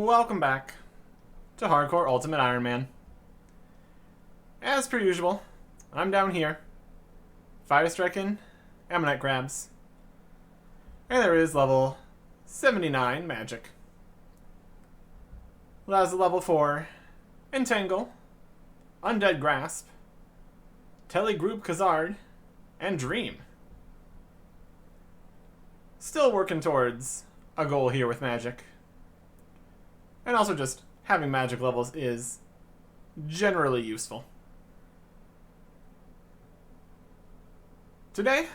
Welcome back to Hardcore Ultimate Iron Man. As per usual, I'm down here, fire-striking Ammonite crabs, and there is level 79 magic. Allows a level 4 Entangle, Undead Grasp, Telegroup Khazard, and Dream. Still working towards a goal here with magic. And also just having magic levels is generally useful. Today,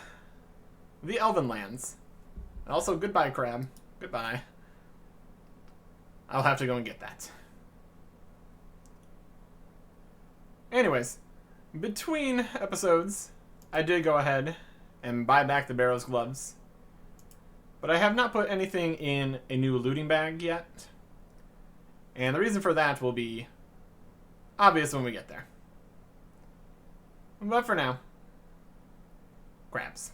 the Elven lands. Also, goodbye, crab. Goodbye. I'll have to go and get that. Anyways, between episodes, I did go ahead and buy back the Barrow's gloves. But I have not put anything in a new looting bag yet. And the reason for that will be obvious when we get there. But for now, crabs.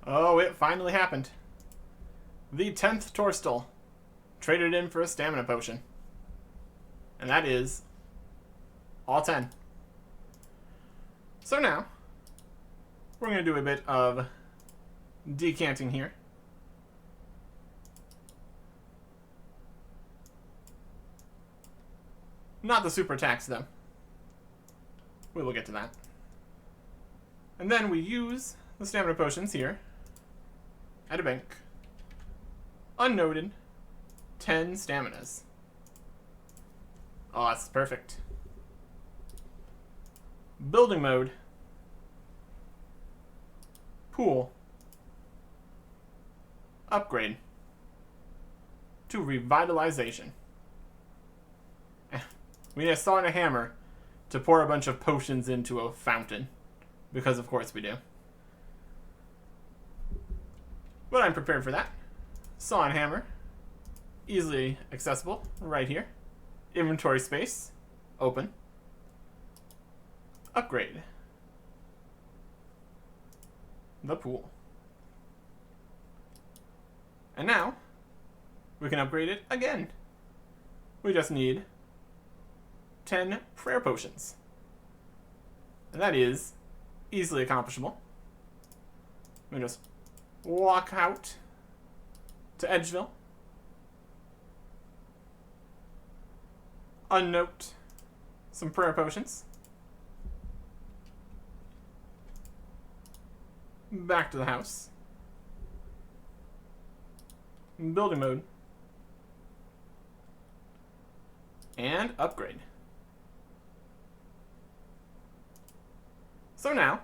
Oh, it finally happened. The 10th Torstal traded in for a stamina potion. And that is all 10. So now, we're going to do a bit of decanting here. Not the super attacks, though. We will get to that. And then we use the stamina potions here at a bank. Unnoted 10 staminas. Oh, that's perfect. Building mode. Pool. Upgrade to revitalization. We need a saw and a hammer to pour a bunch of potions into a fountain. Because of course we do. But I'm prepared for that. Saw and hammer. Easily accessible right here. Inventory space. Open. Upgrade. The pool. And now, we can upgrade it again. We just need 10 prayer potions. And that is easily accomplishable. We just walk out to Edgeville. Unnote some prayer potions. Back to the house. Building mode. And upgrade. So now,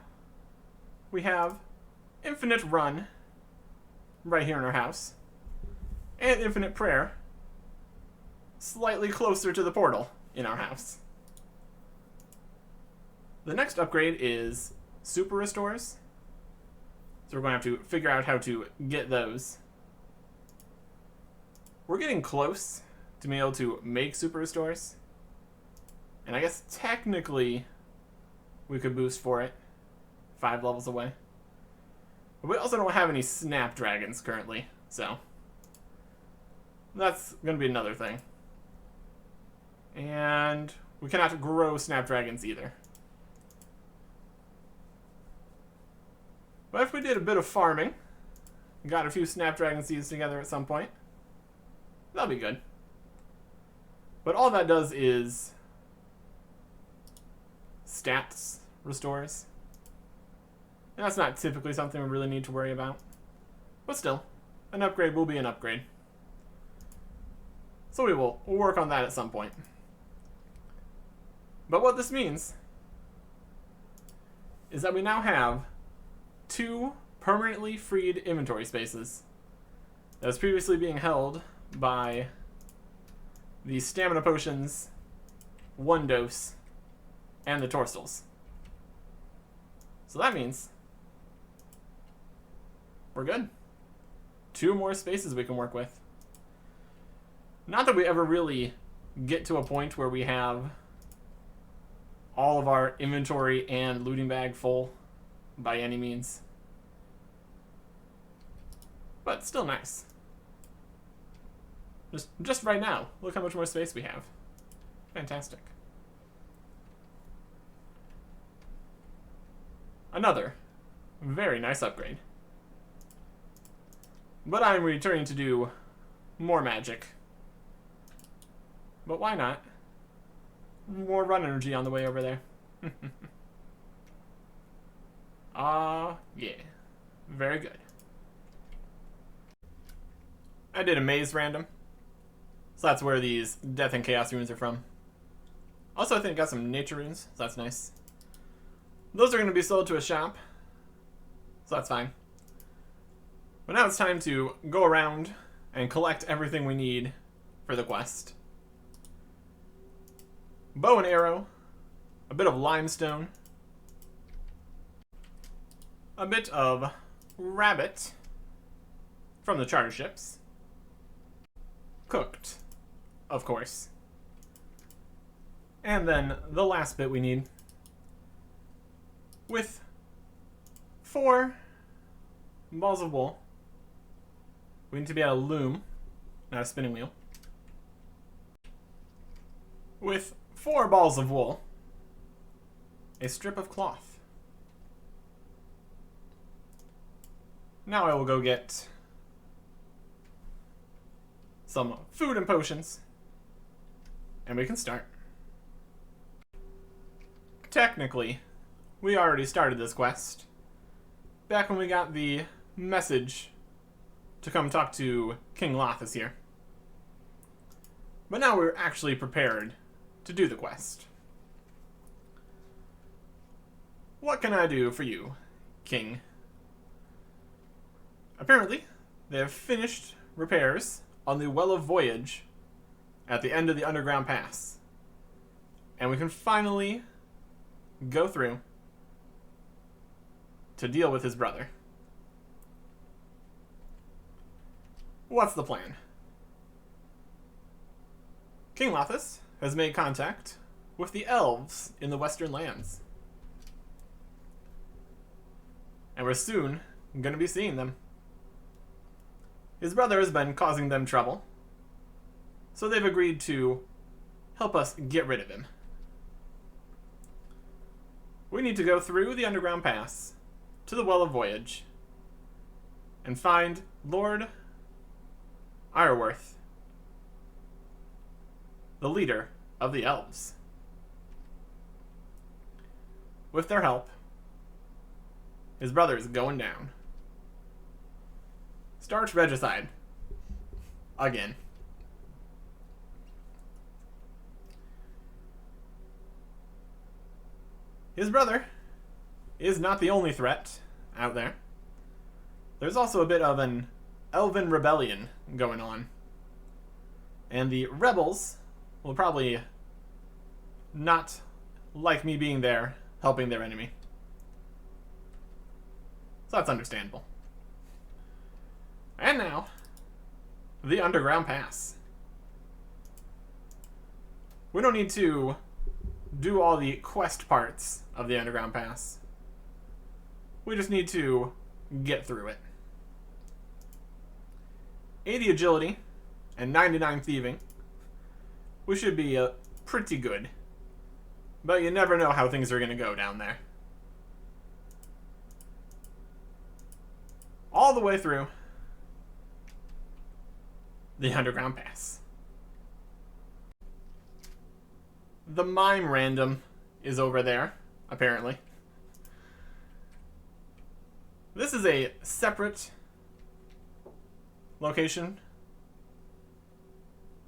we have infinite run right here in our house. And infinite prayer slightly closer to the portal in our house. The next upgrade is super restores. So we're going to have to figure out how to get those. We're getting close to being able to make super restores. And I guess technically we could boost for it 5 levels away. But we also don't have any snapdragons currently, so that's going to be another thing. And we cannot grow snapdragons either. But if we did a bit of farming, got a few snapdragon seeds together at some point, that'll be good. But all that does is stats restores. And that's not typically something we really need to worry about. But still, an upgrade will be an upgrade. So we'll work on that at some point. But what this means is that we now have 2 permanently freed inventory spaces that was previously being held by the stamina potions, 1 dose, and the Torstals. So that means we're good. 2 more spaces we can work with. Not that we ever really get to a point where we have all of our inventory and looting bag full by any means. But still nice. Just right now. Look how much more space we have. Fantastic. Another very nice upgrade. But I'm returning to do more magic. But why not? More run energy on the way over there. Yeah. Very good. I did a maze random. So that's where these Death and Chaos runes are from. Also, I think I got some nature runes, so that's nice. Those are going to be sold to a shop, so that's fine. But now it's time to go around and collect everything we need for the quest. Bow and arrow, a bit of limestone, a bit of rabbit from the charter ships, cooked, of course. And then the last bit we need, with 4 balls of wool. We need to be at a loom, not a spinning wheel. With 4 balls of wool, a strip of cloth. Now I will go get some food and potions, and we can start. Technically, we already started this quest back when we got the message to come talk to King Lothus here. But now we're actually prepared to do the quest. What can I do for you, King? Apparently, they have finished repairs on the Well of Voyage at the end of the underground pass. And we can finally go through to deal with his brother. What's the plan? King Lothus has made contact with the elves in the Western Lands. And we're soon going to be seeing them. His brother has been causing them trouble, so they've agreed to help us get rid of him. We need to go through the underground pass to the Well of Voyage and find Lord Ironworth, the leader of the elves. With their help, his brother is going down. Starch regicide. Again. His brother is not the only threat out there. There's also a bit of an Elven rebellion going on. And the rebels will probably not like me being there, helping their enemy. So that's understandable. And now, the underground pass. We don't need to do all the quest parts of the underground pass. We just need to get through it. 80 agility and 99 thieving. We should be pretty good. But you never know how things are going to go down there. All the way through the underground pass. The mime random is over there, apparently. This is a separate location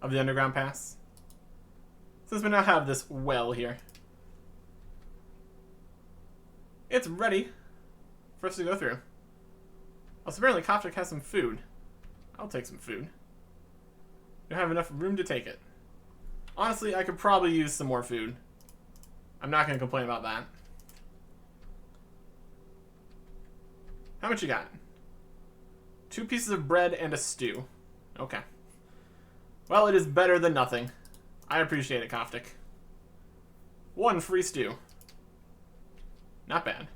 of the underground pass, since we now have this well here. It's ready for us to go through. Also, apparently Koptic has some food. I'll take some food. Don't have enough room to take it. Honestly, I could probably use some more food. I'm not going to complain about that. How much you got? 2 pieces of bread and a stew. Okay. Well, it is better than nothing. I appreciate it, Koptic. 1 free stew. Not bad.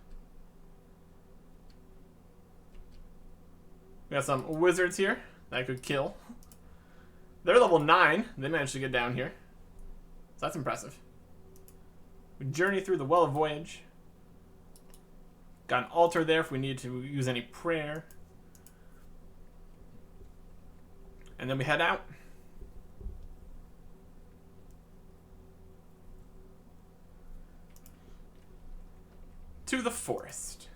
We got some wizards here that I could kill. They're level 9. They managed to get down here. So that's impressive. We journey through the Well of Voyage. Got an altar there if we need to use any prayer. And then we head out. To the forest.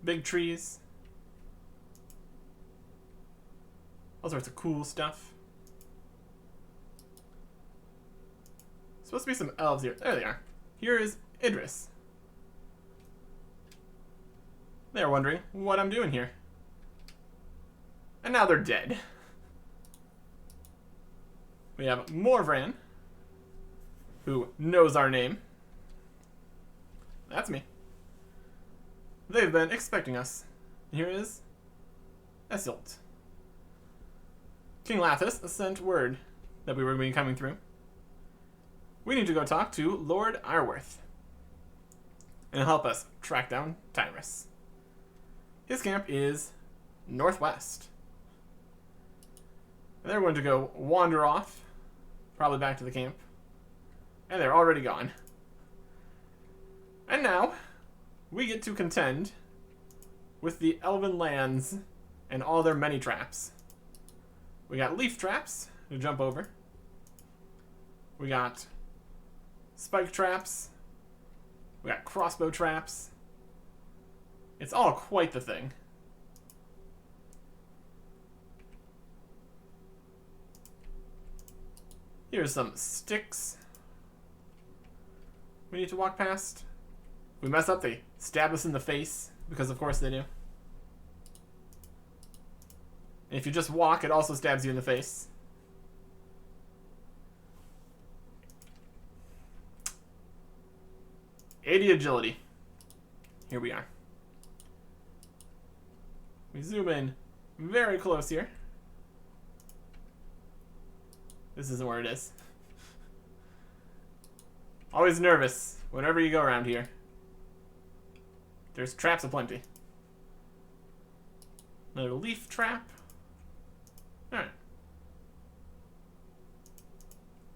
Big trees. All sorts of cool stuff. Supposed to be some elves here. There they are. Here is Idris. They're wondering what I'm doing here. And now they're dead. We have Morvran, who knows our name. That's me. They've been expecting us. Here is Esilt. King Lathis sent word that we were going to be coming through. We need to go talk to Lord Iorwerth and help us track down Tyrus. His camp is northwest. And they're going to go wander off, probably back to the camp. And they're already gone. And now, we get to contend with the Elven lands and all their many traps. We got leaf traps to jump over. We got spike traps. We got crossbow traps. It's all quite the thing. Here's some sticks we need to walk past. If we mess up, they stab us in the face, because of course they do. And if you just walk, it also stabs you in the face. '80 agility. Here we are. We zoom in very close here. This isn't where it is. Always nervous whenever you go around here. There's traps aplenty. Another leaf trap. Alright.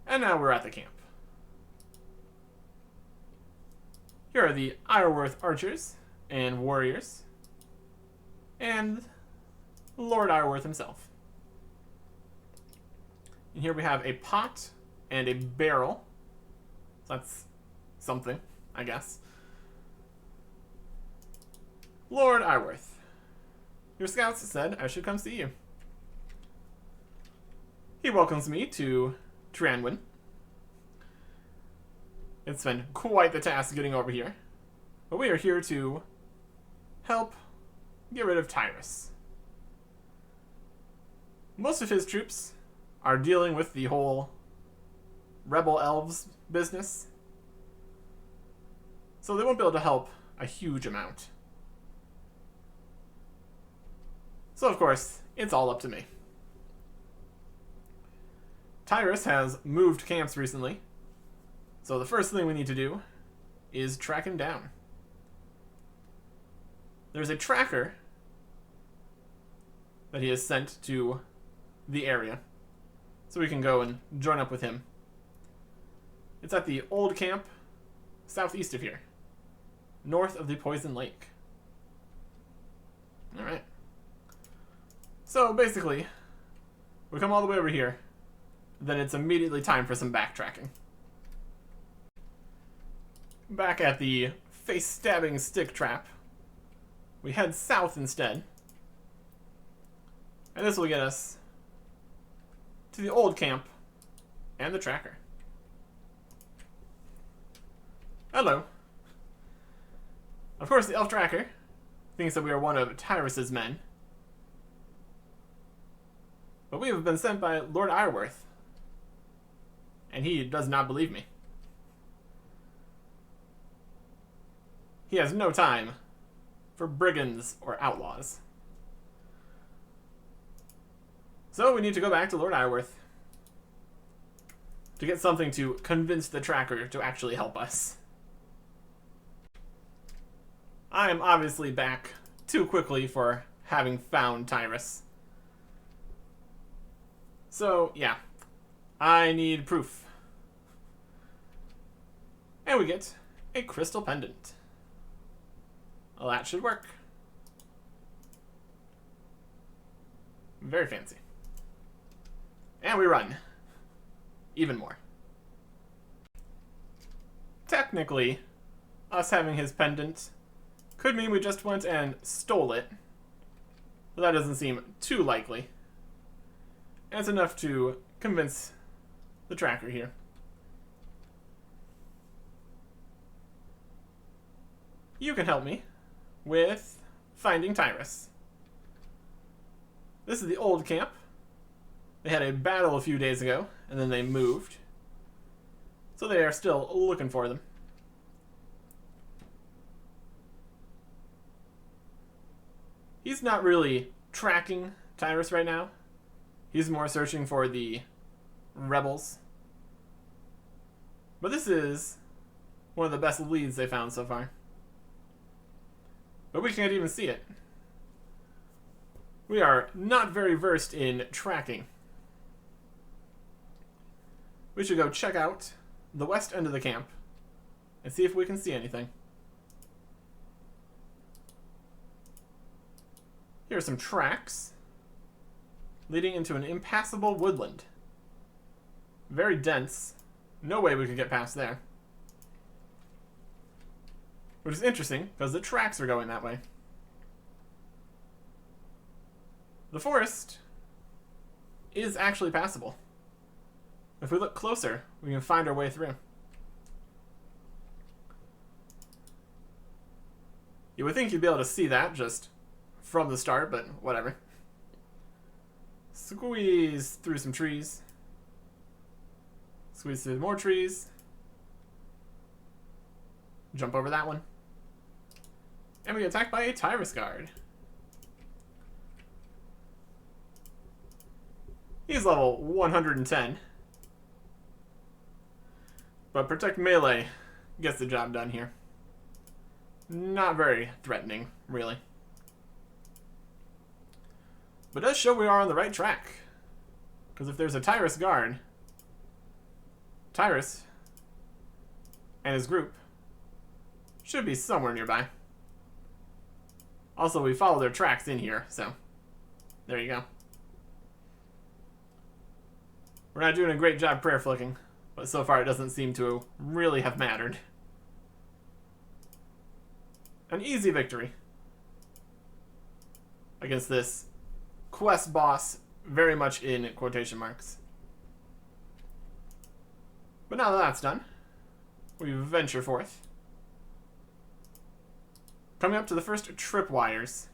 And now we're at the camp. Here are the Iorwerth archers and warriors. And Lord Iorwerth himself. And here we have a pot and a barrel. So that's something, I guess. Lord Iorwerth, your scouts said I should come see you. He welcomes me to Tranwin. It's been quite the task getting over here. But we are here to help get rid of Tyrus. Most of his troops are dealing with the whole rebel elves business. So they won't be able to help a huge amount. So of course, it's all up to me. Tyrus has moved camps recently. So the first thing we need to do is track him down. There's a tracker that he has sent to the area, so we can go and join up with him. It's at the old camp, southeast of here, north of the Poison Lake. Alright. So basically, we come all the way over here, then it's immediately time for some backtracking. Back at the face-stabbing stick trap, we head south instead. And this will get us to the old camp and the tracker. Hello. Of course, the elf tracker thinks that we are one of Tyrus's men. But we have been sent by Lord Iorwerth, and he does not believe me. He has no time for brigands or outlaws. So we need to go back to Lord Iorwerth to get something to convince the tracker to actually help us. I am obviously back too quickly for having found Tyrus. So, yeah. I need proof. And we get a crystal pendant. Well, that should work. Very fancy. And we run. Even more. Technically, us having his pendant could mean we just went and stole it. But that doesn't seem too likely. And it's enough to convince the tracker here. You can help me with finding Tyrus. This is the old camp. They had a battle a few days ago, and then they moved. So they are still looking for them. He's not really tracking Tyrus right now. He's more searching for the rebels. But this is one of the best leads they found so far. But we can't even see it. We are not very versed in tracking. We should go check out the west end of the camp and see if we can see anything. Here are some tracks leading into an impassable woodland. Very dense. No way we could get past there. Which is interesting, because the tracks are going that way. The forest is actually passable. If we look closer, we can find our way through. You would think you'd be able to see that just from the start, but whatever. Squeeze through some trees. Squeeze through more trees. Jump over that one. And we get attacked by a Tyrus guard. He's level 110. But Protect Melee gets the job done here. Not very threatening, really. But it does show we are on the right track. Because if there's a Tyrus guard, Tyrus and his group should be somewhere nearby. Also, we follow their tracks in here, so there you go. We're not doing a great job prayer flicking, but so far it doesn't seem to really have mattered. An easy victory against this quest boss, very much in quotation marks. But now that that's done, we venture forth. Coming up to the first tripwires,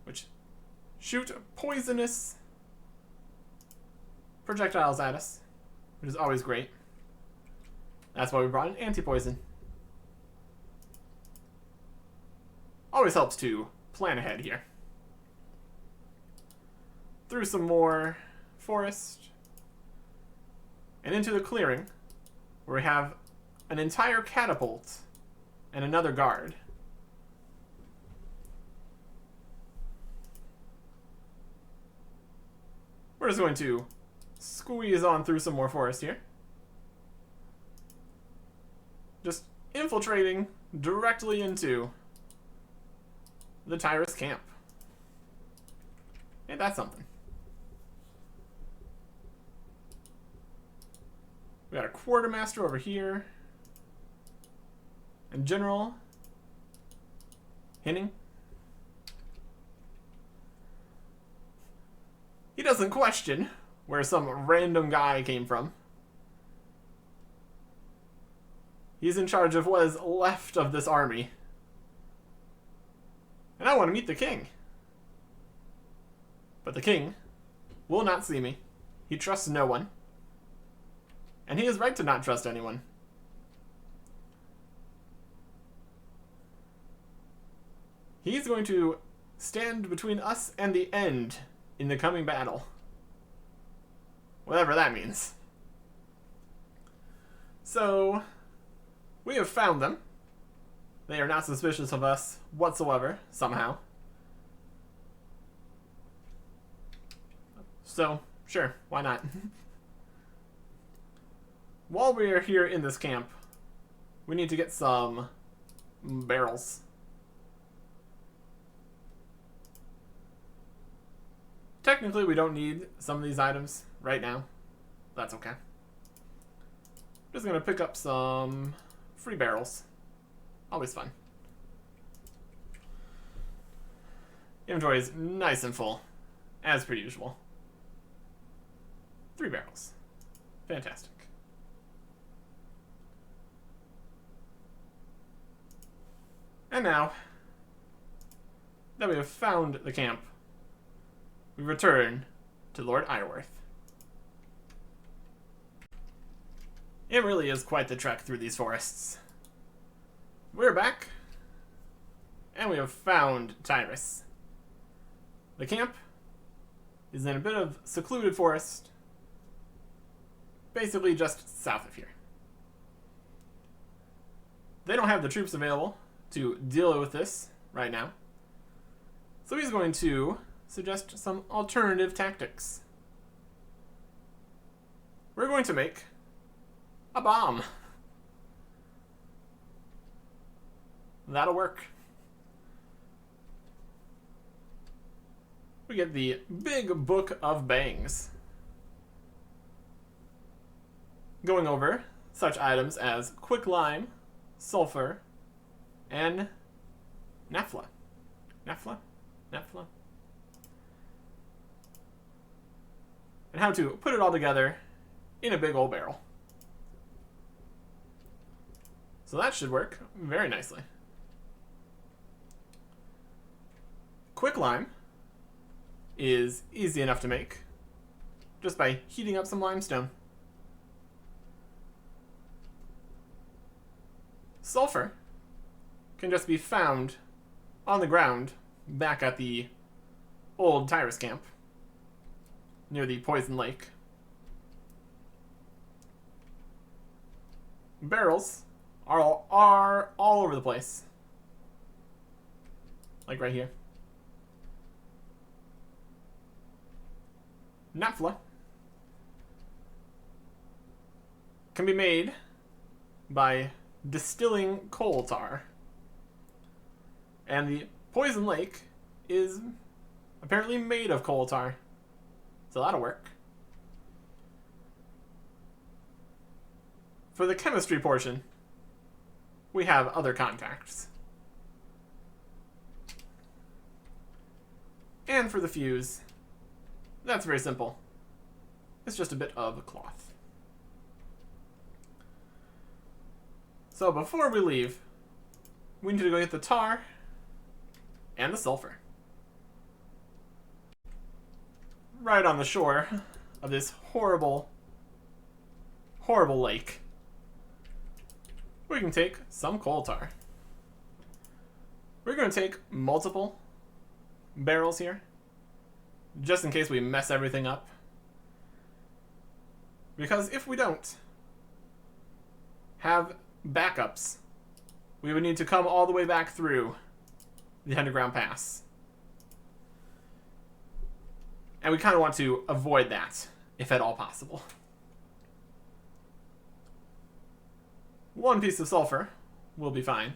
which shoot poisonous projectiles at us, which is always great. That's why we brought an anti-poison. Always helps to plan ahead here. Through some more forest and into the clearing, where we have an entire catapult and another guard. We're just going to squeeze on through some more forest here. Just infiltrating directly into the Tyrus camp. Ain't that something? We got a quartermaster over here. And General Hinning. He doesn't question where some random guy came from. He's in charge of what is left of this army. And I want to meet the king. But the king will not see me. He trusts no one. And he is right to not trust anyone. He's going to stand between us and the end in the coming battle. Whatever that means. So, we have found them. They are not suspicious of us whatsoever, somehow. So, sure, why not? While we are here in this camp, we need to get some barrels. Technically, we don't need some of these items right now. That's okay. Just gonna pick up some free barrels. Always fun. Inventory is nice and full, as per usual. 3 barrels. Fantastic. And now that we have found the camp, we return to Lord Ironworth. It really is quite the trek through these forests. We're back, and we have found Tyrus. The camp is in a bit of secluded forest, basically just south of here. They don't have the troops available to deal with this right now, so he's going to suggest some alternative tactics. We're going to make a bomb. That'll work. We get the Big Book of Bangs, going over such items as quicklime, sulfur, and naphtha. Naphtha? And how to put it all together in a big old barrel. So that should work very nicely. Quicklime is easy enough to make just by heating up some limestone. Sulfur can just be found on the ground back at the old Tyrus camp near the Poison Lake. Barrels are all over the place, like right here. Naphtha can be made by distilling coal tar, and the Poison Lake is apparently made of coal tar, so that'll work. For the chemistry portion, we have other contacts. And for the fuse, that's very simple. It's just a bit of cloth. So before we leave, we need to go get the tar and the sulfur. Right on the shore of this horrible, horrible lake, we can take some coal tar. We're going to take multiple barrels here, just in case we mess everything up. Because if we don't have backups, we would need to come all the way back through the underground pass. And we kind of want to avoid that, if at all possible. 1 piece of sulfur will be fine.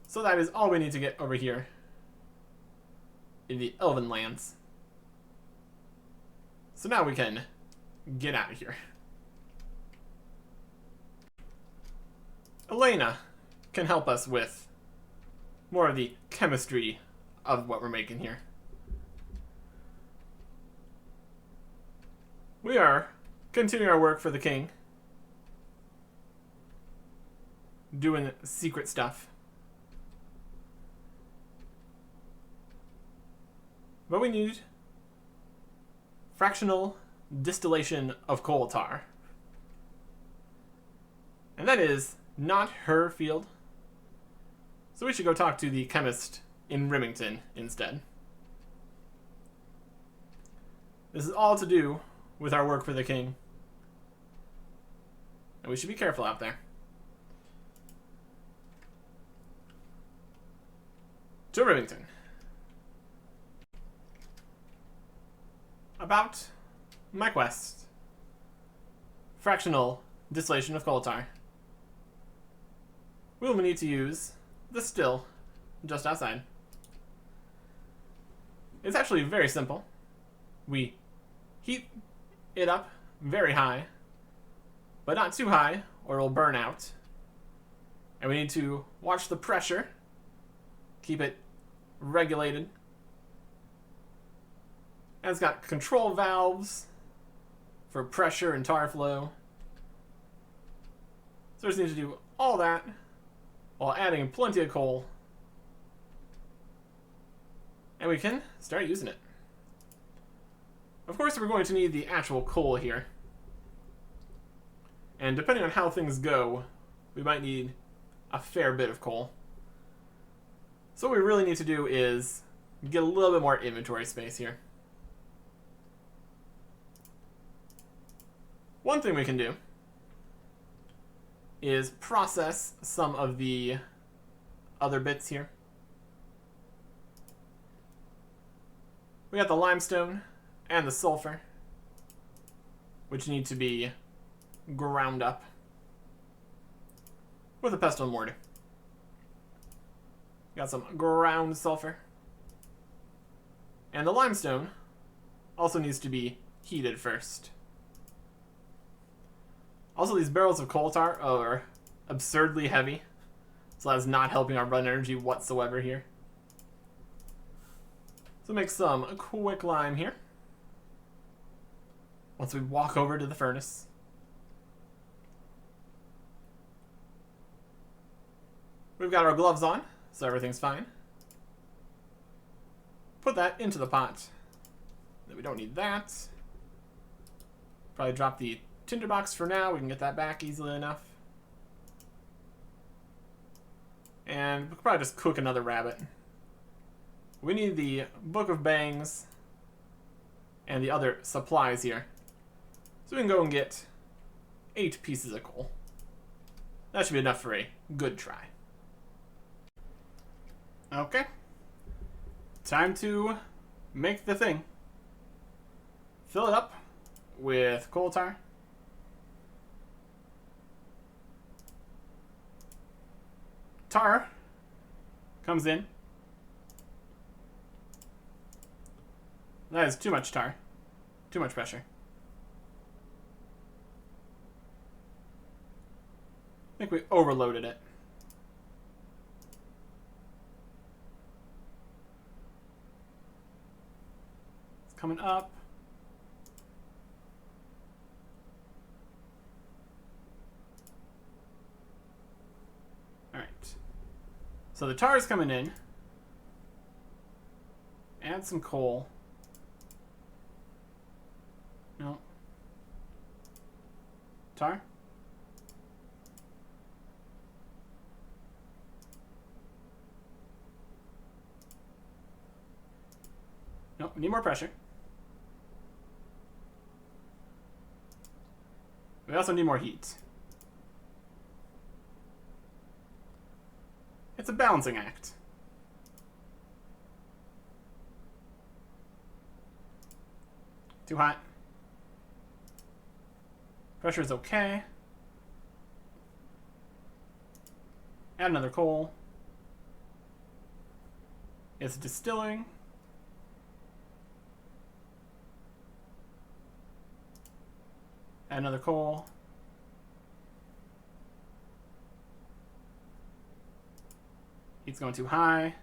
So that is all we need to get over here in the Elven lands. So now we can get out of here. Elena can help us with more of the chemistry of what we're making here. We are continuing our work for the king, doing secret stuff. But we need fractional distillation of coal tar. And that is not her field. So we should go talk to the chemist in Remington instead. This is all to do with our work for the king. And we should be careful out there. To Remington. about my quest. Fractional distillation of coal tar. We will need to use the still just outside. It's actually very simple. We heat it up very high, but not too high or it'll burn out. And we need to watch the pressure, keep it regulated. And it's got control valves for pressure and tar flow. So we just need to do all that while adding plenty of coal. And we can start using it. Of course, we're going to need the actual coal here. And depending on how things go, we might need a fair bit of coal. So what we really need to do is get a little bit more inventory space here. One thing we can do is process some of the other bits here. We got the limestone and the sulfur, which need to be ground up with a pestle and mortar. Got some ground sulfur. And the limestone also needs to be heated first. Also, these barrels of coal tar are absurdly heavy, so that's not helping our run energy whatsoever here. So make some quick lime here. Once we walk over to the furnace. We've got our gloves on, so everything's fine. Put that into the pot. Then we don't need that. Probably drop the tinderbox for now. We can get that back easily enough. And we could probably just cook another rabbit. We need the Book of Bangs and the other supplies here. So we can go and get 8 pieces of coal. That should be enough for a good try. Okay. Time to make the thing. Fill it up with coal tar. Tar comes in. That is too much tar. Too much pressure. I think we overloaded it. It's coming up. Alright. So the tar is coming in. Add some coal. No. Tar? Nope, we need more pressure. We also need more heat. It's a balancing act. Too hot. Pressure is okay. Add another coal. It's distilling. Add another coal. Heat's going too high.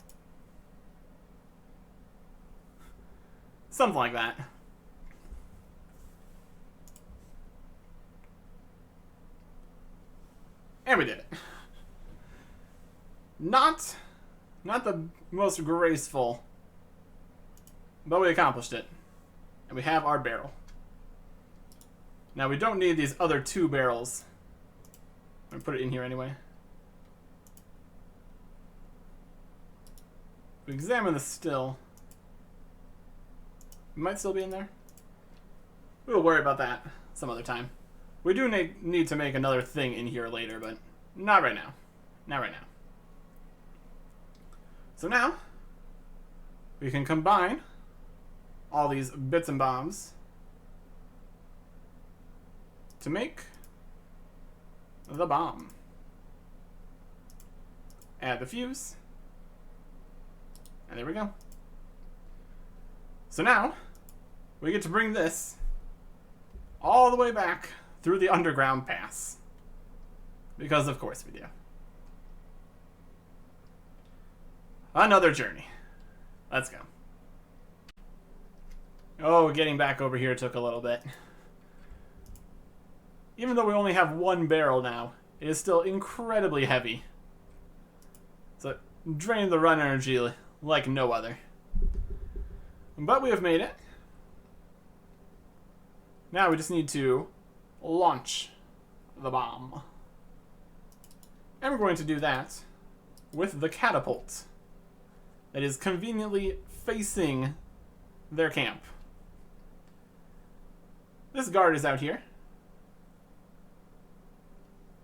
Something like that. And we did it. Not the most graceful, but we accomplished it. And we have our barrel. Now we don't need these other 2 barrels. I'm gonna put it in here anyway. We examine the still. It might still be in there. We'll worry about that some other time. We do need to make another thing in here later, but not right now. Not right now. So now, we can combine all these bits and bobs to make the bomb. Add the fuse. And there we go. So now, we get to bring this all the way back through the underground pass. Because of course we do. Another journey. Let's go. Oh, getting back over here took a little bit. Even though we only have one barrel now, it is still incredibly heavy. So it drained the run energy like no other. But we have made it. Now we just need to launch the bomb. And we're going to do that with the catapult that is conveniently facing their camp. This guard is out here.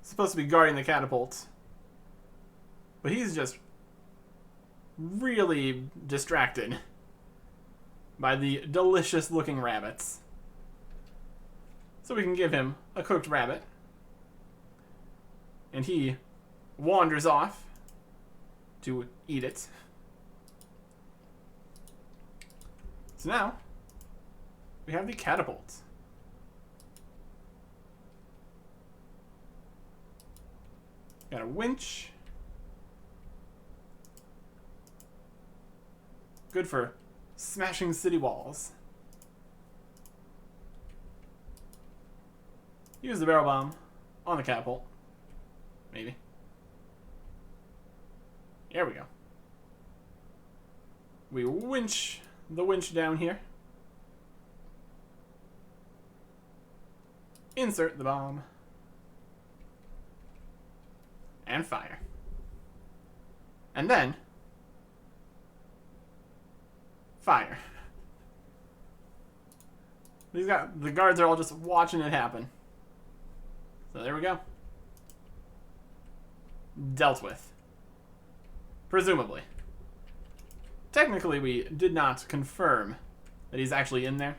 Supposed to be guarding the catapult. But he's just really distracted by the delicious looking rabbits. So we can give him a cooked rabbit. And he wanders off to eat it. So now, we have the catapult. Got a winch. Good for smashing city walls. Use the barrel bomb on the catapult. Maybe. There we go. We winch the winch down here. Insert the bomb. And fire. And then fire. The guards are all just watching it happen. So there we go. Dealt with. Presumably. Technically, we did not confirm that he's actually in there.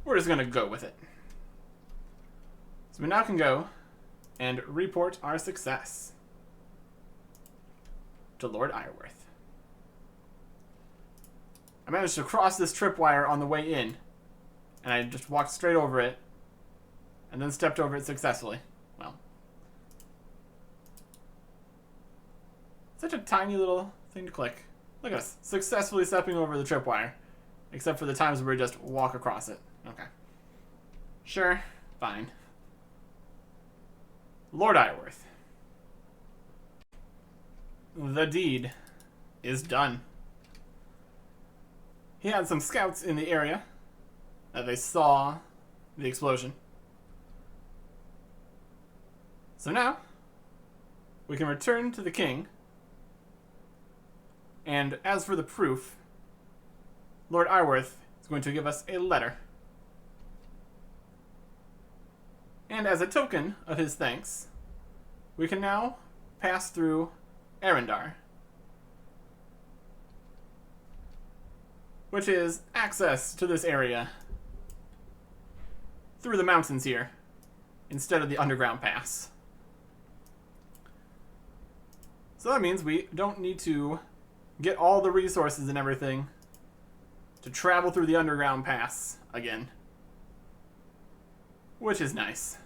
We're just going to go with it. So we now can go and report our success to Lord Ireworth. I managed to cross this tripwire on the way in, and I just walked straight over it, and then stepped over it successfully. Well, such a tiny little thing to click. Look at us, successfully stepping over the tripwire, except for the times where we just walk across it. Okay. Sure, fine. Lord Ireworth. The deed is done. He had some scouts in the area that they saw the explosion. So now, we can return to the king. And as for the proof, Lord Ireworth is going to give us a letter. And as a token of his thanks, we can now pass through Arendar, which is access to this area through the mountains here, instead of the underground pass. So that means we don't need to get all the resources and everything to travel through the underground pass again, which is nice.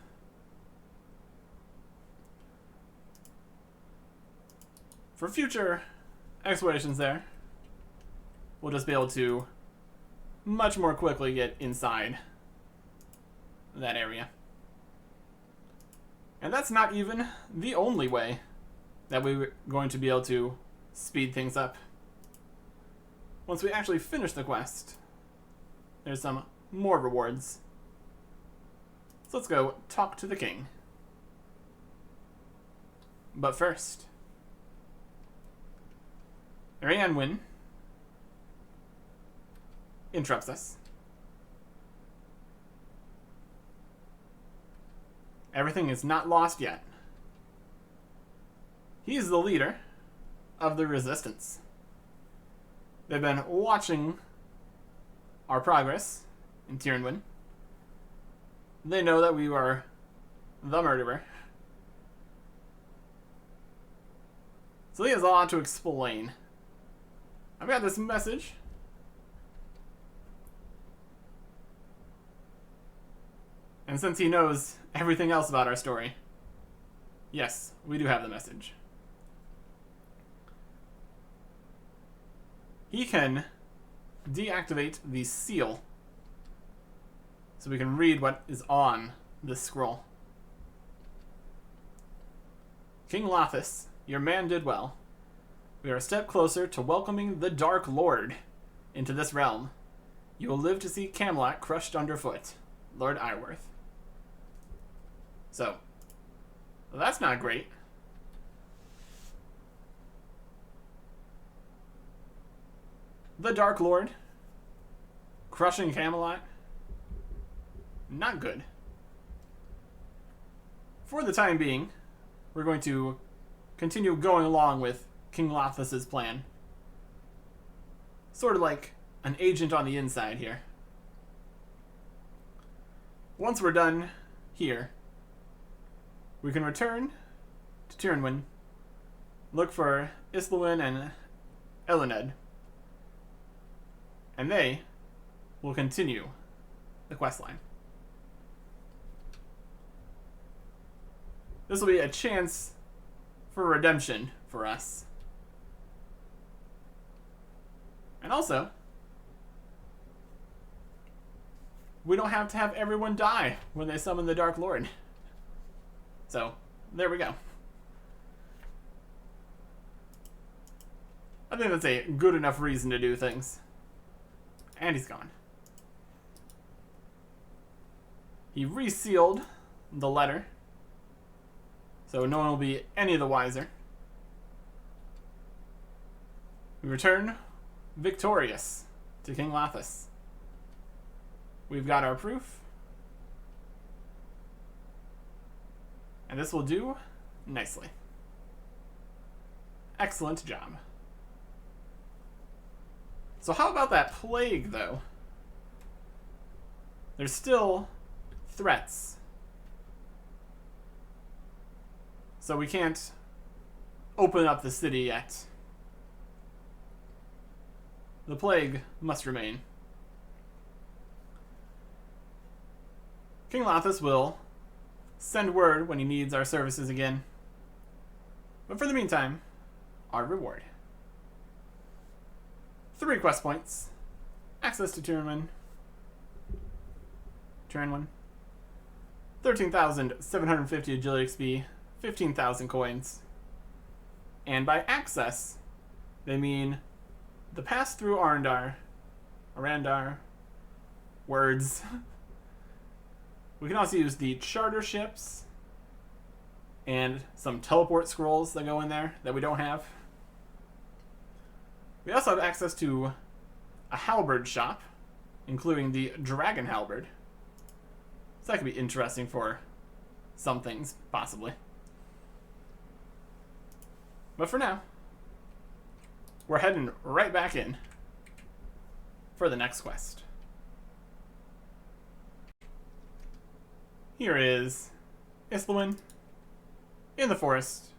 For future explorations there, we'll just be able to much more quickly get inside that area. And that's not even the only way that we're going to be able to speed things up. Once we actually finish the quest, there's some more rewards. So let's go talk to the king. But first, Arianwin interrupts us. Everything is not lost yet. He's the leader of the resistance. They've been watching our progress in Tyrnwyn, they know that we are the murderer. So he has a lot to explain. I've got this message. And since he knows everything else about our story, yes, we do have the message. He can deactivate the seal so we can read what is on this scroll. King Lothus, your man did well. We are a step closer to welcoming the Dark Lord into this realm. You will live to see Camelot crushed underfoot. Lord Iworth. So, well, that's not great. The Dark Lord crushing Camelot. Not good. For the time being, we're going to continue going along with King Lothus's plan. Sort of like an agent on the inside here. Once we're done here, we can return to Tyrnwyn, look for Islwyn and Elined, and they will continue the questline. This will be a chance for redemption for us. And also, we don't have to have everyone die when they summon the Dark Lord. So, there we go. I think that's a good enough reason to do things. And he's gone. He resealed the letter, so no one will be any the wiser. We return victorious to King Lothus. We've got our proof. And this will do nicely. Excellent job. So how about that plague, though? There's still threats. So we can't open up the city yet. The plague must remain. King Lothus will send word when he needs our services again. But for the meantime, our reward. 3 quest points. Access to Tyrnwyn. 13,750 agility XP. 15,000 coins. And by access, they mean the pass through Arandar, words. We can also use the charter ships and some teleport scrolls that go in there that we don't have. We also have access to a halberd shop, including the dragon halberd. So that could be interesting for some things, possibly. But for now, we're heading right back in for the next quest. Here is Islwyn in the forest.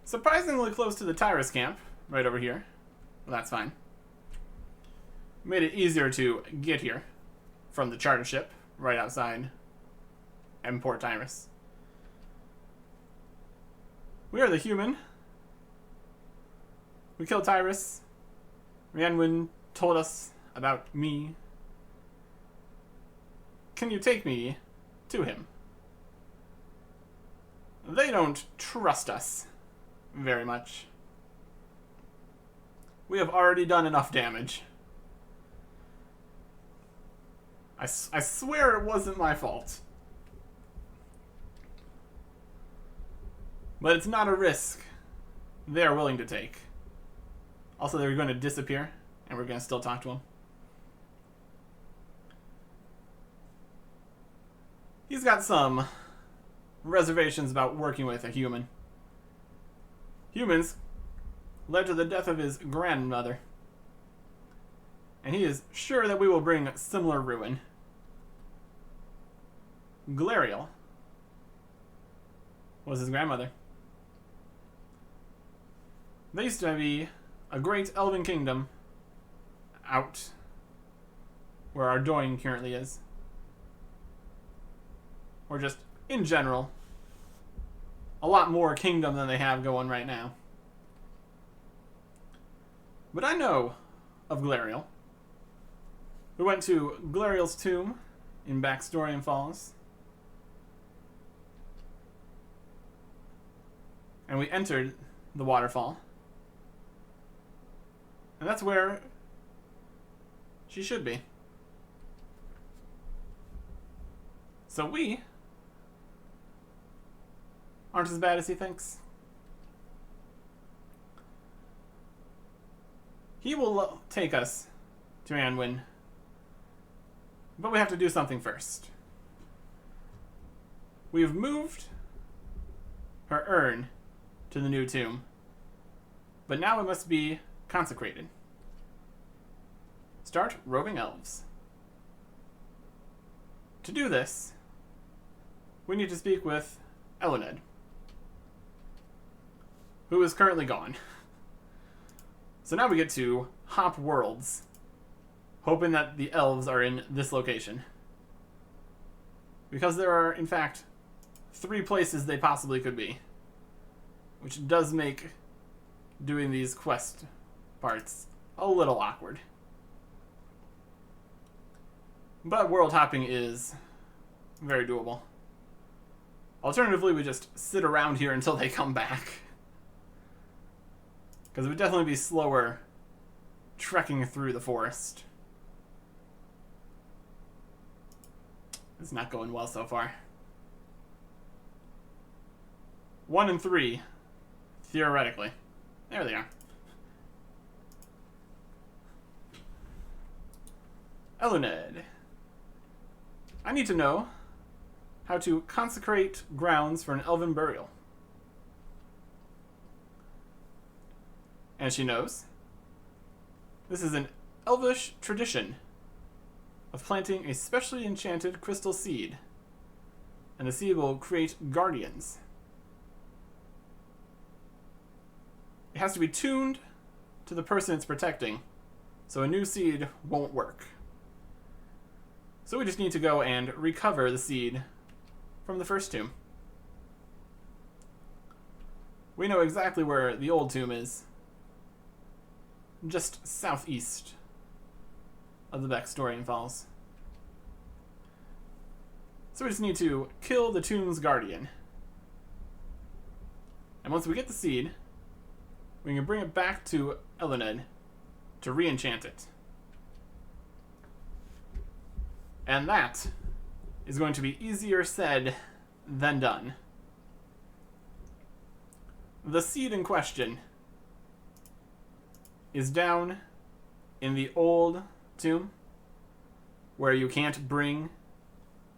Surprisingly close to the Tyrus camp, right over here. Well, that's fine. Made it easier to get here from the charter ship right outside Port Tyrus. We are the human. We killed Tyrus. Rhiannon told us about me. Can you take me to him? They don't trust us very much. We have already done enough damage. I swear it wasn't my fault. But it's not a risk they are willing to take. Also, they're going to disappear, and we're going to still talk to him. He's got some reservations about working with a human. Humans led to the death of his grandmother. And he is sure that we will bring similar ruin. Glariel was his grandmother. They used to be a great elven kingdom out where Ardoin currently is. Or just, in general, a lot more kingdom than they have going right now. But I know of Glariel. We went to Glariel's tomb in Backstorian Falls. And we entered the waterfall. And that's where she should be. So we aren't as bad as he thinks. He will take us to Anwin. But we have to do something first. We've moved her urn to the new tomb. But now it must be consecrated. Start roving elves. To do this, we need to speak with Elven, who is currently gone. So now we get to hop worlds, hoping that the elves are in this location. Because there are, in fact, 3 places they possibly could be. Which does make doing these quest parts a little awkward. But world hopping is very doable. Alternatively, we just sit around here until they come back. Because it would definitely be slower trekking through the forest. It's not going well so far. 1 and 3, theoretically. There they are. Eluned. I need to know how to consecrate grounds for an elven burial. And she knows. This is an elvish tradition of planting a specially enchanted crystal seed. And the seed will create guardians. It has to be tuned to the person it's protecting, so a new seed won't work. So we just need to go and recover the seed from the first tomb. We know exactly where the old tomb is. Just southeast of the Backstorian Falls. So we just need to kill the tomb's guardian. And once we get the seed, we can bring it back to Eluned to re-enchant it. And that is going to be easier said than done. The seed in question is down in the old tomb, where you can't bring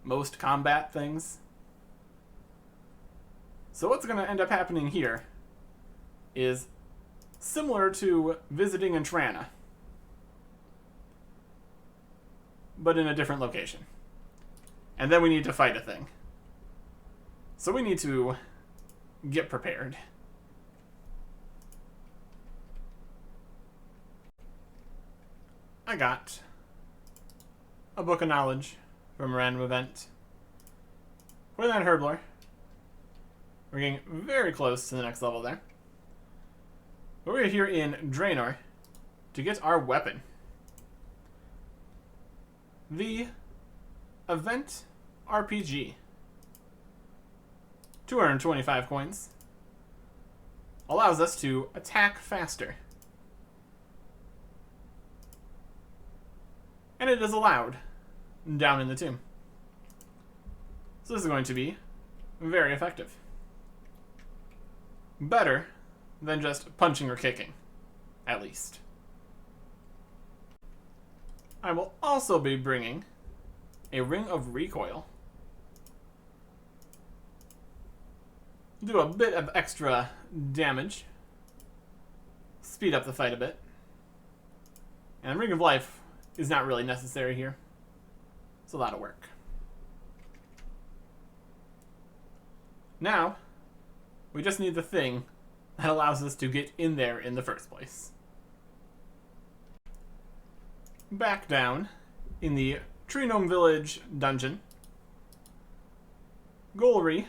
most combat things. So what's going to end up happening here is similar to visiting in Trana, but in a different location. And then we need to fight a thing. So we need to get prepared. I got a book of knowledge from a random event. We're that Herbler. We're getting very close to the next level there. But we're here in Draenor to get our weapon. The Event RPG. 225 coins. Allows us to attack faster. And it is allowed down in the tomb. So this is going to be very effective. Better than just punching or kicking, at least. I will also be bringing a Ring of Recoil. Do a bit of extra damage. Speed up the fight a bit. And Ring of Life is not really necessary here. It's a lot of work. Now, we just need the thing that allows us to get in there in the first place. Back down in the Tree Gnome Village dungeon, Golry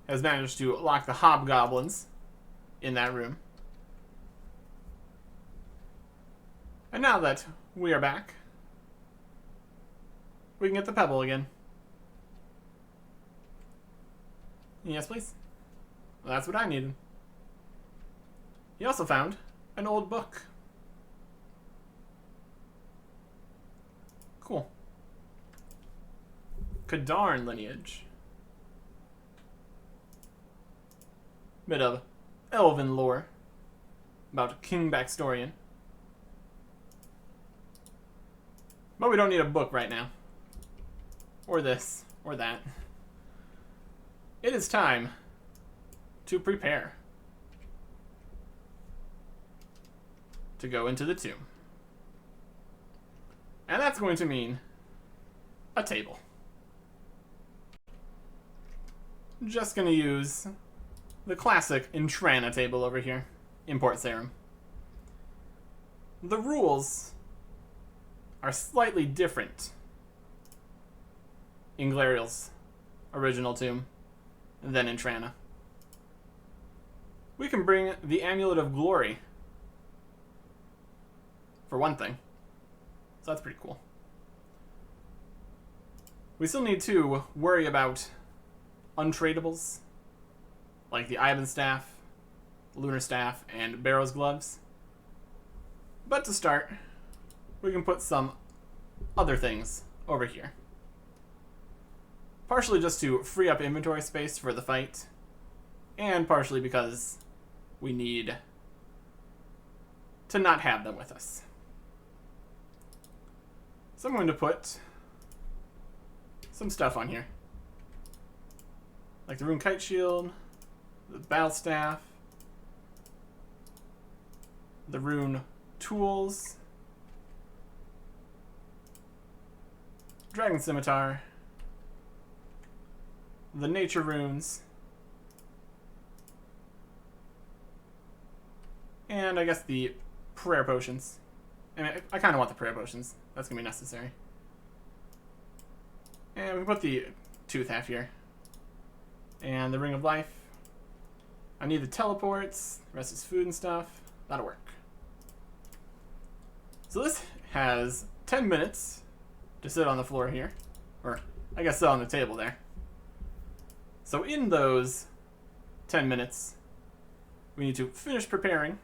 has managed to lock the hobgoblins in that room. And now that we are back, we can get the pebble again. Yes, please. Well, that's what I needed. He also found an old book. Cool. Kadarn lineage. Bit of Elven lore about King Baxtorian. But we don't need a book right now. Or this, or that. It is time to prepare to go into the tomb. And that's going to mean a table. Just going to use the classic Intrana table over here, Import Serum. The rules are slightly different in Glariel's original tomb than in Trana. We can bring the Amulet of Glory, for one thing. So that's pretty cool. We still need to worry about untradables, like the Ivan Staff, Lunar Staff, and Barrow's Gloves. But to start, we can put some other things over here. Partially just to free up inventory space for the fight, and partially because we need to not have them with us. So I'm going to put some stuff on here. Like the Rune Kite Shield, the Battle Staff, the Rune Tools, Dragon Scimitar, the Nature Runes, and I guess the Prayer Potions. I mean, I kind of want the Prayer Potions. That's going to be necessary. And we put the Tooth Half here. And the Ring of Life. I need the teleports. The rest is food and stuff. That'll work. So this has 10 minutes to sit on the floor here. Or, I guess sit on the table there. So in those 10 minutes, we need to finish preparing.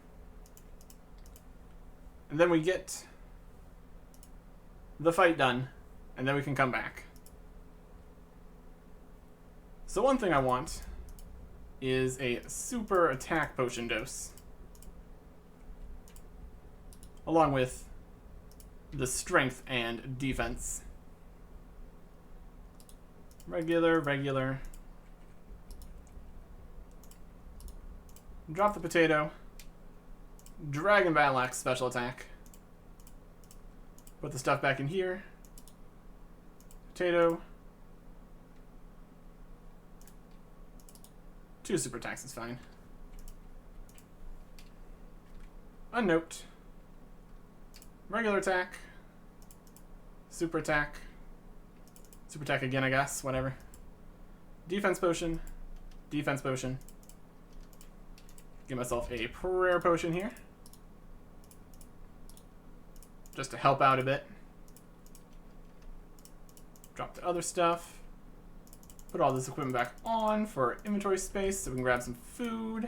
And then we get the fight done, and then we can come back. So one thing I want is a super attack potion dose, along with the strength and defense. Regular. Drop the potato. Dragon Battle Axe special attack. Put the stuff back in here. Potato. 2 super attacks is fine. Unnote. Regular attack. Super attack. Super attack again, I guess. Whatever. Defense potion. Defense potion. Give myself a prayer potion here, just to help out a bit. Drop the other stuff. Put all this equipment back on for inventory space so we can grab some food.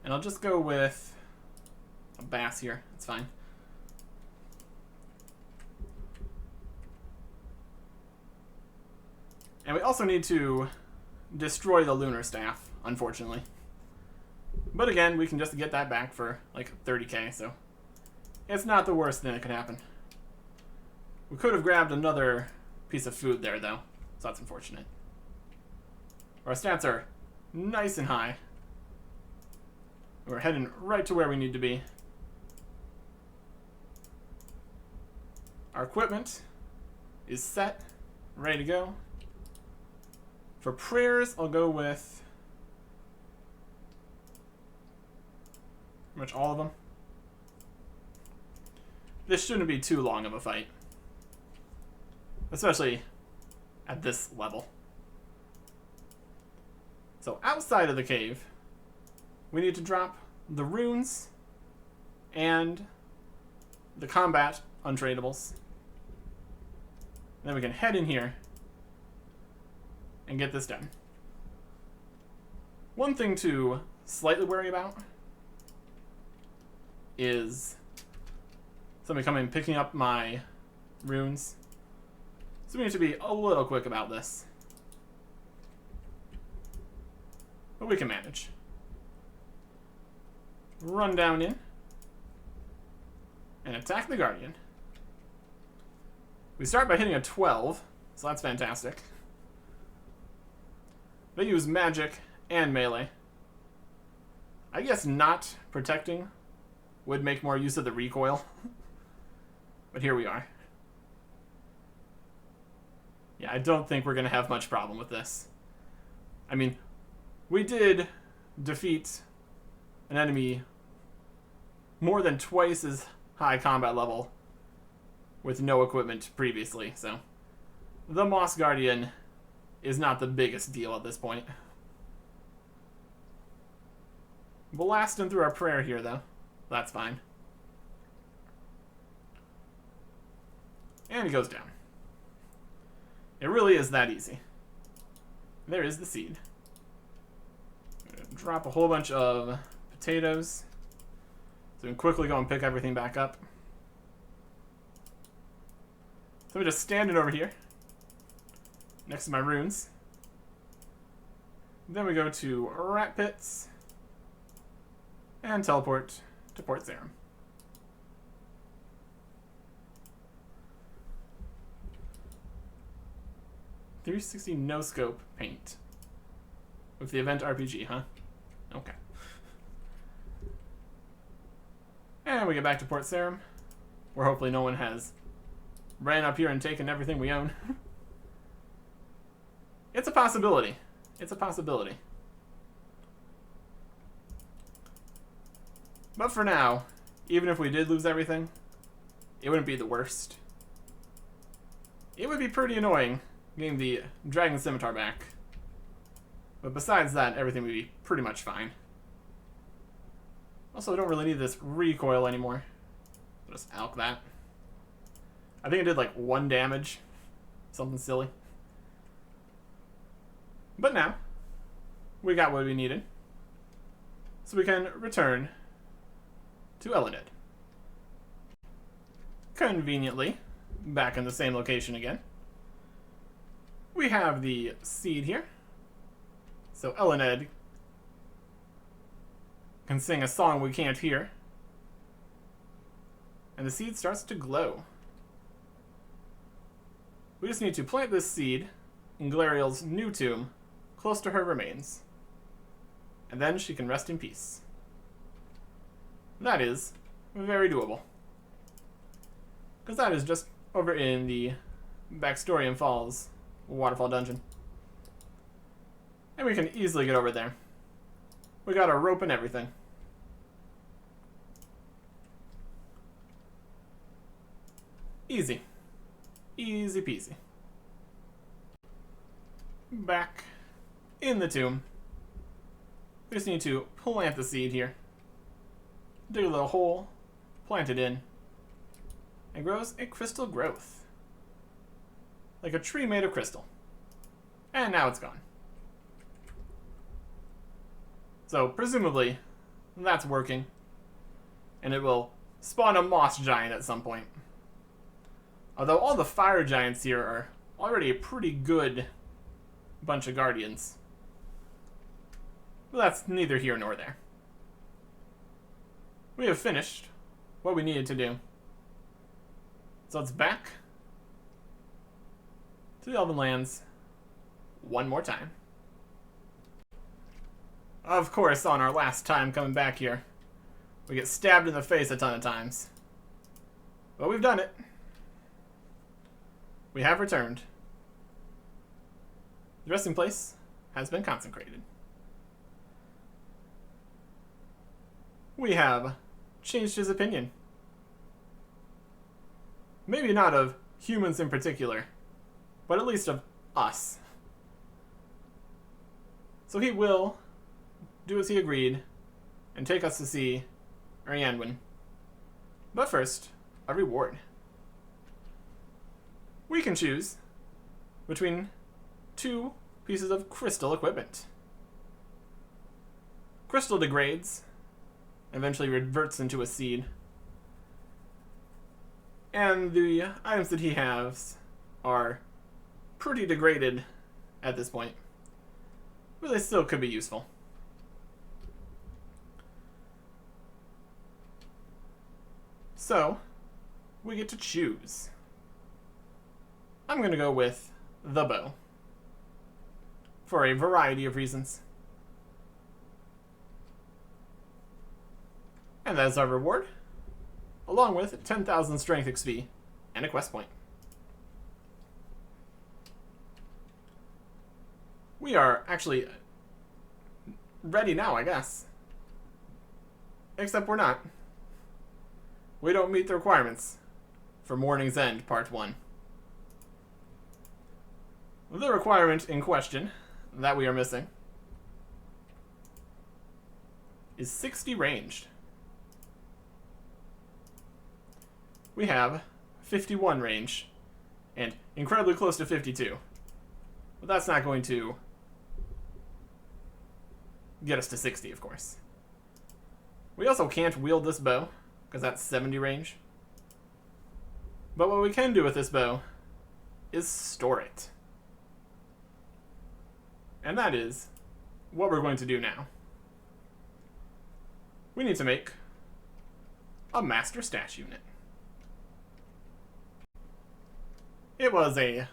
And I'll just go with a bass here. That's fine. And we also need to destroy the Lunar Staff, unfortunately. But again, we can just get that back for like 30k, so it's not the worst thing that could happen. We could have grabbed another piece of food there, though, so that's unfortunate. Our stats are nice and high. We're heading right to where we need to be. Our equipment is set, ready to go. For prayers, I'll go with pretty much all of them. This shouldn't be too long of a fight, especially at this level. So outside of the cave, we need to drop the runes and the combat untradables. Then we can head in here and get this done. One thing to slightly worry about is somebody coming and picking up my runes. So we need to be a little quick about this. But we can manage. Run down in and attack the Guardian. We start by hitting a 12, so that's fantastic. They use magic and melee. I guess not protecting would make more use of the recoil. But here we are. Yeah, I don't think we're going to have much problem with this. I mean, we did defeat an enemy more than twice as high combat level with no equipment previously, so the Moss Guardian is not the biggest deal at this point. Blasting through our prayer here, though. That's fine. And he goes down. It really is that easy. There is the seed. I'm gonna drop a whole bunch of potatoes so we can quickly go and pick everything back up. So we're just standing over here next to my runes. Then we go to rat pits and teleport to Port Sarum. .360 no scope paint with the event RPG, huh? Okay. And we get back to Port Sarum, where hopefully no one has ran up here and taken everything we own. It's a possibility. It's a possibility. But for now, even if we did lose everything, it wouldn't be the worst. It would be pretty annoying getting the Dragon Scimitar back. But besides that, everything would be pretty much fine. Also, I don't really need this recoil anymore. I'll just alch that. I think it did like 1 damage. Something silly. But now, we got what we needed. So we can return to Elven. Conveniently, back in the same location again. We have the seed here. So Elven can sing a song we can't hear. And the seed starts to glow. We just need to plant this seed in Galariel's new tomb, close to her remains. And then she can rest in peace. That is very doable. Because that is just over in the Backstorian Falls waterfall dungeon. And we can easily get over there. We got our rope and everything. Easy. Easy peasy. Back in the tomb. We just need to plant the seed here. Dig a little hole, plant it in, and grows a crystal growth. Like a tree made of crystal. And now it's gone. So, presumably, that's working. And it will spawn a moss giant at some point. Although all the fire giants here are already a pretty good bunch of guardians. But that's neither here nor there. We have finished what we needed to do. So let's back to the Elven Lands one more time. Of course, on our last time coming back here, we get stabbed in the face a ton of times. But we've done it. We have returned. The resting place has been consecrated. We have changed his opinion. Maybe not of humans in particular, but at least of us. So he will do as he agreed and take us to see Arianwin. But first, a reward. We can choose between 2 pieces of crystal equipment. Crystal degrades, eventually reverts into a seed. And the items that he has are pretty degraded at this point, but they still could be useful. So, we get to choose. I'm going to go with the bow, for a variety of reasons. And that is our reward, along with 10,000 strength XP and a quest point. We are actually ready now, I guess. Except we're not. We don't meet the requirements for Morning's End Part 1. The requirement in question that we are missing is 60 ranged. We have 51 range and incredibly close to 52. But that's not going to get us to 60, of course. We also can't wield this bow because that's 70 range. But what we can do with this bow is store it. And that is what we're going to do now. We need to make a master stash unit. It was a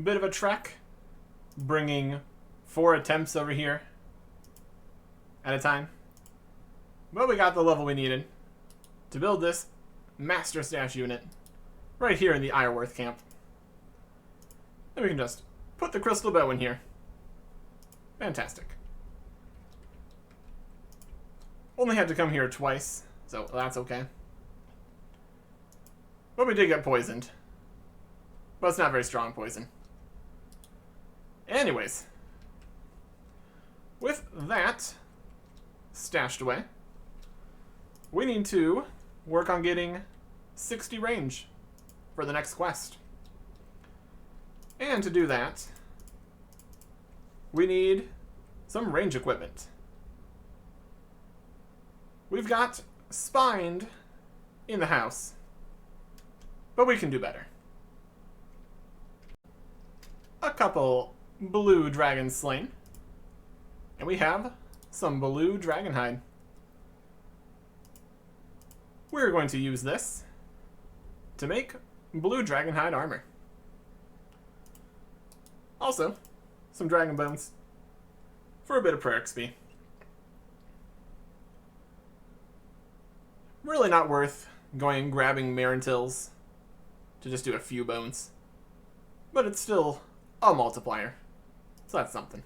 bit of a trek bringing 4 attempts over here at a time. But we got the level we needed to build this master stash unit right here in the Ireworth camp. And we can just put the crystal bow in here. Fantastic. Only had to come here twice, so that's okay. But we did get poisoned. But it's not very strong poison. Anyways, with that stashed away, we need to work on getting 60 range for the next quest. And to do that, we need some range equipment. We've got Spined in the house, but we can do better. A couple blue dragons slain, and we have some blue dragon hide. We're going to use this to make blue dragon hide armor. Also, some dragon bones for a bit of prayer XP. Really not worth going and grabbing Marintils to just do a few bones, but it's still a multiplier, so that's something.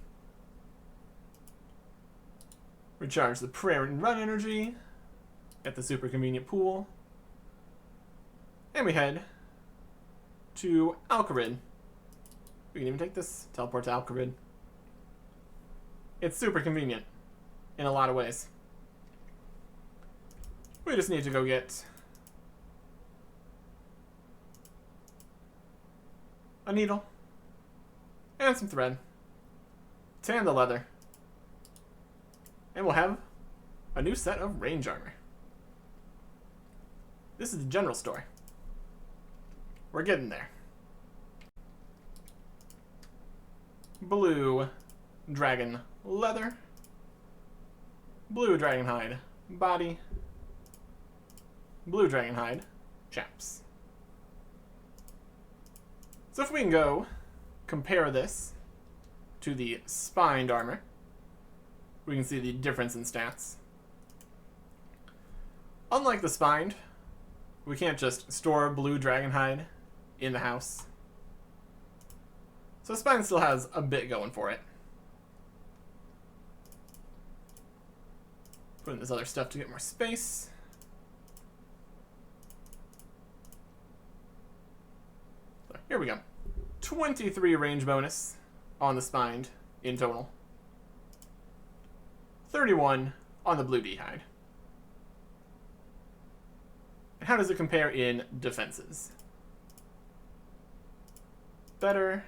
Recharge the prayer and run energy at the super convenient pool, and we head to Alcarid. We can even take this, teleport to Alcarid. It's super convenient in a lot of ways. We just need to go get a needle and some thread, tan the leather, and we'll have a new set of range armor. This is the general store. We're getting there. Blue dragon leather, blue dragon hide body, blue dragon hide chaps. So if we can go compare this to the spined armor, we can see the difference in stats. Unlike the spined, we can't just store blue dragon hide in the house. So Spine still has a bit going for it. Put in this other stuff to get more space. So here we go. 23 range bonus on the Spine in total. 31 on the blue D-hide. And how does it compare in defenses? Better,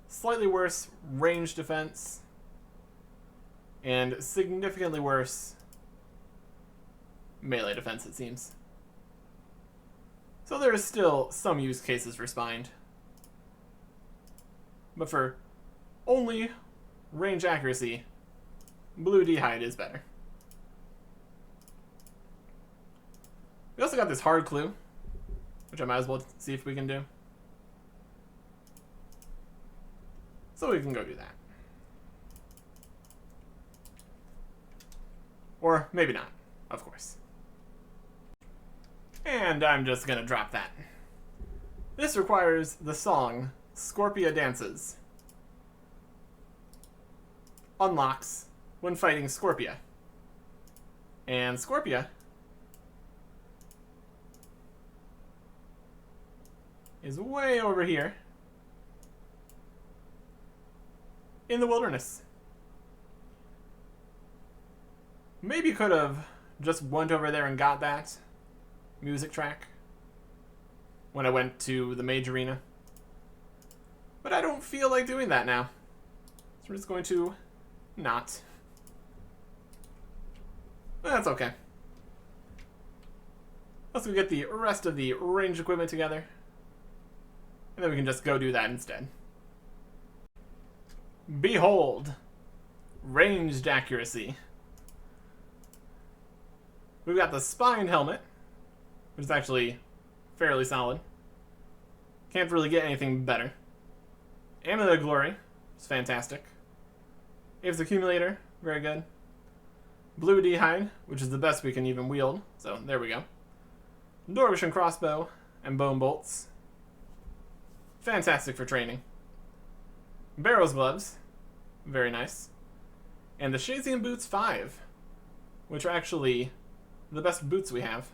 slightly worse range defense, and significantly worse melee defense, it seems. So there is still some use cases for Spined. But for only range accuracy, blue D-hide is better. We also got this hard clue, which I might as well see if we can do. So we can go do that. Or maybe not, of course. And I'm just gonna drop that. This requires the song Scorpia Dances. Unlocks when fighting Scorpia. And Scorpia is way over here in the wilderness. Maybe could have just went over there and got that music track when I went to the mage arena. But I don't feel like doing that now. So we're just going to not. That's okay. Let's go get the rest of the range equipment together. And then we can just go do that instead. Behold, ranged accuracy. We've got the Spine helmet, which is actually fairly solid. Can't really get anything better. Amulet of Glory is fantastic. Aves Accumulator, very good. Blue D-hide, which is the best we can even wield, so there we go. Dwarvish Crossbow and Bone Bolts. Fantastic for training. Barrow's Gloves, very nice. And the Shazian Boots 5, which are actually the best boots we have.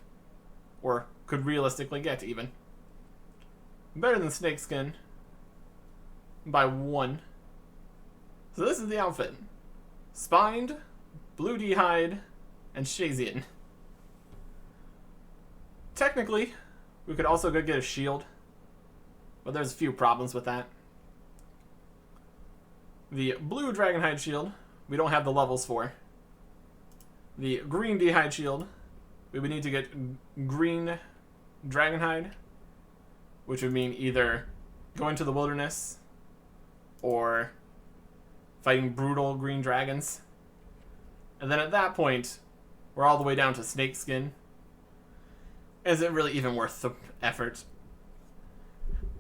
Or could realistically get, even. Better than Snakeskin by 1. So this is the outfit. Spined, Blue D-hide, and Shazian. Technically, we could also go get a shield, but there's a few problems with that. The blue Dragonhide shield, we don't have the levels for. The green D-hide shield, we would need to get green Dragonhide, which would mean either going to the wilderness or fighting brutal green dragons. And then at that point, we're all the way down to Snakeskin. Is it really even worth the effort?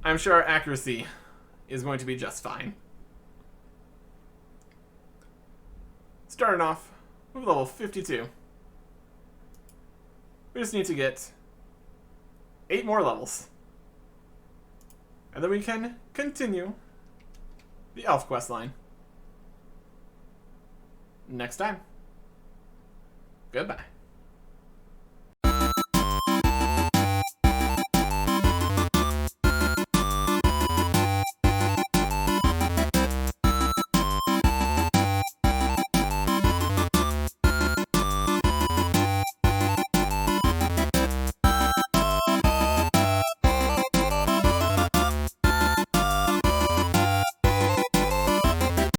I'm sure our accuracy is going to be just fine. Starting off with level 52. We just need to get 8 more levels. And then we can continue the elf quest line. Next time. Goodbye.